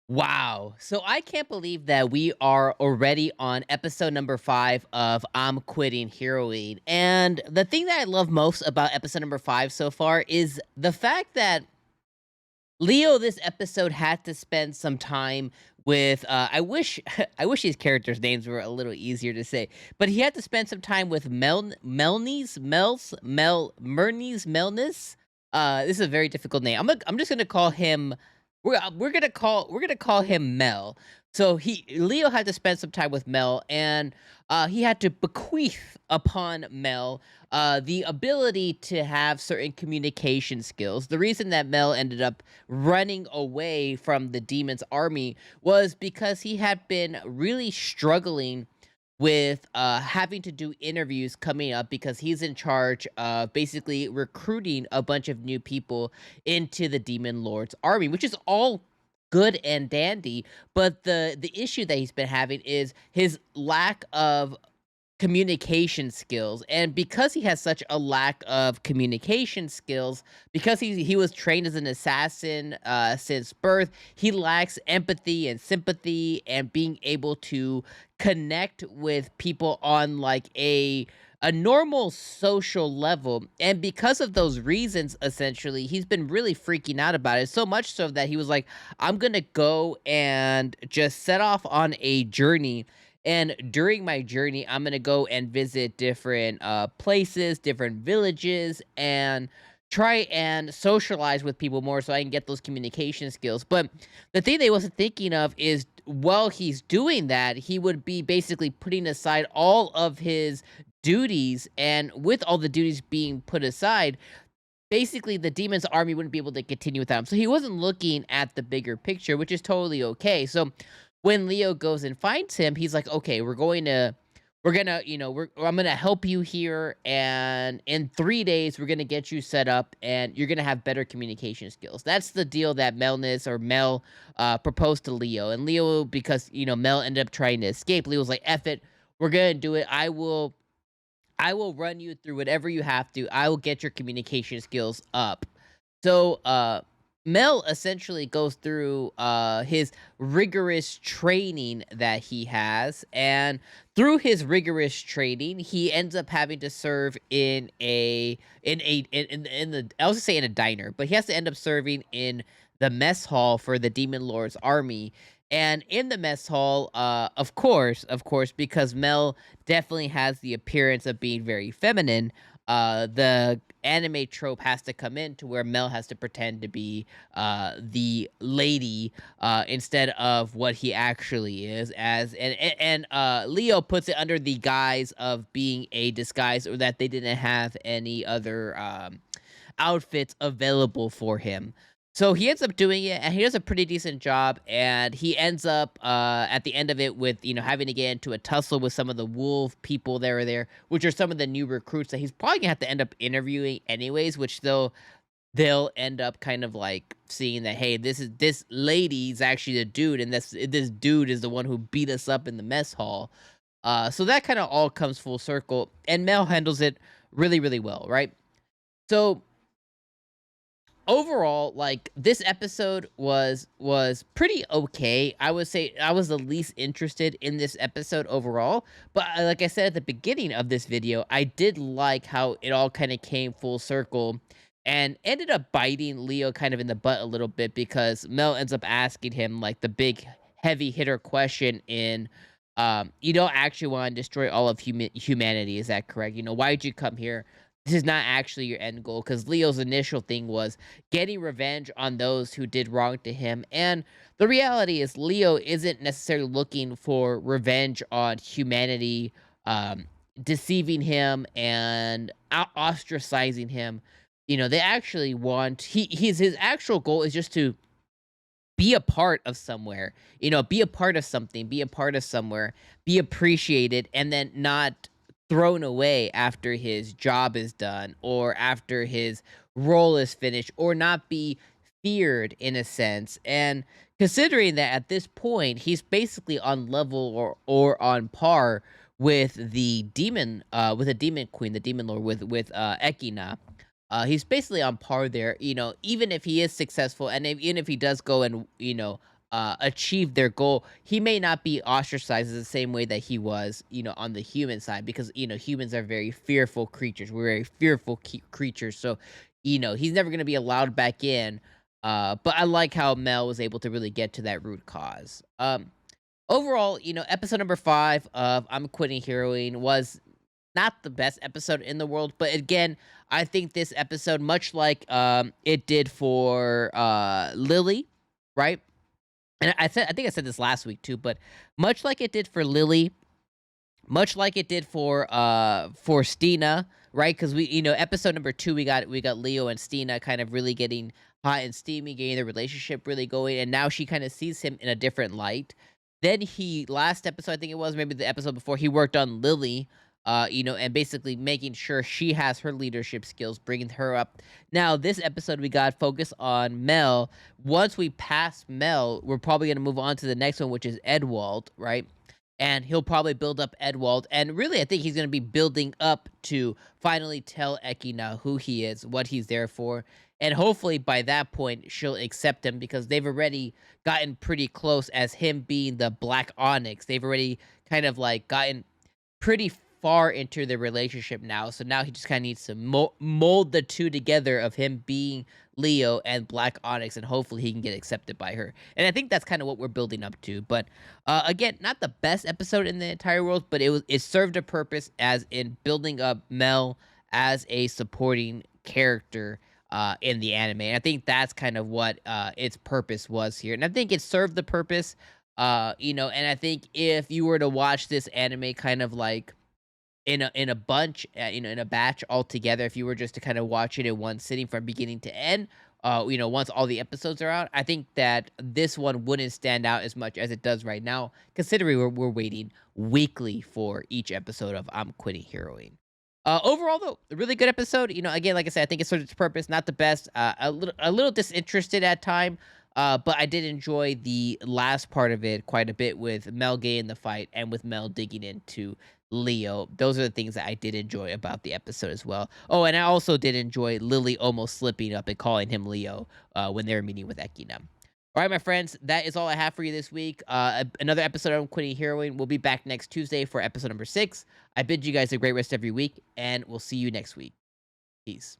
Wow. So I can't believe that we are already on episode number 5 of I'm Quitting Heroine. And the thing that I love most about episode number 5 so far is the fact that Leo this episode had to spend some time with I wish I wish these characters' names were a little easier to say, but he had to spend some time with Melnes. This is a very difficult name. I'm just gonna call him we're gonna call him Mel. So he Leo had to spend some time with Mel, and he had to bequeath upon Mel the ability to have certain communication skills. The reason that Mel ended up running away from the demon's army was because he had been really struggling with having to do interviews coming up because he's in charge of basically recruiting a bunch of new people into the demon lord's army, which is all good and dandy. But the issue that he's been having is his lack of communication skills. And because he has such a lack of communication skills, because he was trained as an assassin since birth, he lacks empathy and sympathy and being able to connect with people on like a normal social level. And because of those reasons, essentially, he's been really freaking out about it. So much so that he was like, I'm gonna go and just set off on a journey, and during my journey, I'm gonna go and visit different places, different villages, and try and socialize with people more so I can get those communication skills. But the thing they wasn't thinking of is while he's doing that, he would be basically putting aside all of his duties, and with all the duties being put aside, basically the demon's army wouldn't be able to continue without him. So he wasn't looking at the bigger picture, which is totally okay. So when Leo goes and finds him, he's like, "Okay, we're gonna, I'm gonna help you here, and in 3 days, we're gonna get you set up, and you're gonna have better communication skills." That's the deal that Mel proposed to Leo, and Leo, because Mel ended up trying to escape. Leo was like, "Eff it, we're gonna do it. I will run you through whatever you have to. I will get your communication skills up." So, Mel essentially goes through his rigorous training that he has, and through his rigorous training, he ends up having to serve in the I was gonna say in a diner, but he has to end up serving in the mess hall for the Demon Lord's army. And in the mess hall, of course, because Mel definitely has the appearance of being very feminine, the anime trope has to come in to where Mel has to pretend to be the lady instead of what he actually is, Leo puts it under the guise of being a disguise, or that they didn't have any other outfits available for him. So he ends up doing it, and he does a pretty decent job, and he ends up at the end of it with having to get into a tussle with some of the wolf people that are there, which are some of the new recruits that he's probably gonna have to end up interviewing anyways, which they'll end up kind of like seeing that, hey, this lady's actually the dude, and this dude is the one who beat us up in the mess hall. So that kind of all comes full circle, and Mel handles it really, really well, right? So overall, like, this episode was pretty okay. I would say I was the least interested in this episode overall, but like I said at the beginning of this video, I did like how it all kind of came full circle and ended up biting Leo kind of in the butt a little bit, because Mel ends up asking him like the big heavy hitter question in you don't actually want to destroy all of humanity, is that correct? Why did you come here? This is not actually your end goal, because Leo's initial thing was getting revenge on those who did wrong to him. And the reality is, Leo isn't necessarily looking for revenge on humanity, deceiving him and ostracizing him. They actually want his actual goal is just to be a part of somewhere, be a part of something, be a part of somewhere, be appreciated, and then not thrown away after his job is done, or after his role is finished, or not be feared in a sense. And considering that at this point he's basically on level or on par with the demon queen, the demon lord, with Ekina. He's basically on par there, even if he is successful, and even if he does go and, achieve their goal, he may not be ostracized the same way that he was, on the human side, because humans are very fearful creatures. We're very fearful creatures, so he's never going to be allowed back in. But I like how Mel was able to really get to that root cause. Overall, episode number 5 of I'm Quitting Heroine was not the best episode in the world, but again, I think this episode, much like it did for Lily, right? And I think I said this last week too, but much like it did for Lily, much like it did for Stina, right? Because episode number 2, we got Leo and Stina kind of really getting hot and steamy, getting their relationship really going, and now she kind of sees him in a different light. Then last episode, I think it was, maybe the episode before, he worked on Lily, and basically making sure she has her leadership skills, bringing her up. Now, this episode, we got focus on Mel. Once we pass Mel, we're probably going to move on to the next one, which is Edwald, right? And he'll probably build up Edwald. And really, I think he's going to be building up to finally tell 𝐒𝐻𝐻 who he is, what he's there for. And hopefully by that point, she'll accept him, because they've already gotten pretty close as him being the Black Onyx. They've already kind of like gotten pretty far into the relationship now. So now he just kind of needs to mold the two together of him being Leo and Black Onyx, and hopefully he can get accepted by her. And I think that's kind of what we're building up to. But again, not the best episode in the entire world, but it served a purpose, as in building up Mel as a supporting character in the anime. And I think that's kind of what its purpose was here. And I think it served the purpose. And I think if you were to watch this anime kind of like in a bunch, in a batch all together, if you were just to kind of watch it in one sitting from beginning to end, once all the episodes are out, I think that this one wouldn't stand out as much as it does right now, considering we're waiting weekly for each episode of I'm Quitting Heroine. Overall, though, a really good episode. Again, like I said, I think it served its purpose. Not the best. A little disinterested at time. But I did enjoy the last part of it quite a bit, with Mel getting the fight and with Mel digging into Leo. Those are the things that I did enjoy about the episode as well. Oh, and I also did enjoy Lily almost slipping up and calling him Leo when they were meeting with 𝐒𝐻𝐻𝐻. All right, my friends, that is all I have for you this week. Another episode of Quitting Heroine. We'll be back next Tuesday for episode number 6. I bid you guys a great rest of your week, and we'll see you next week. Peace.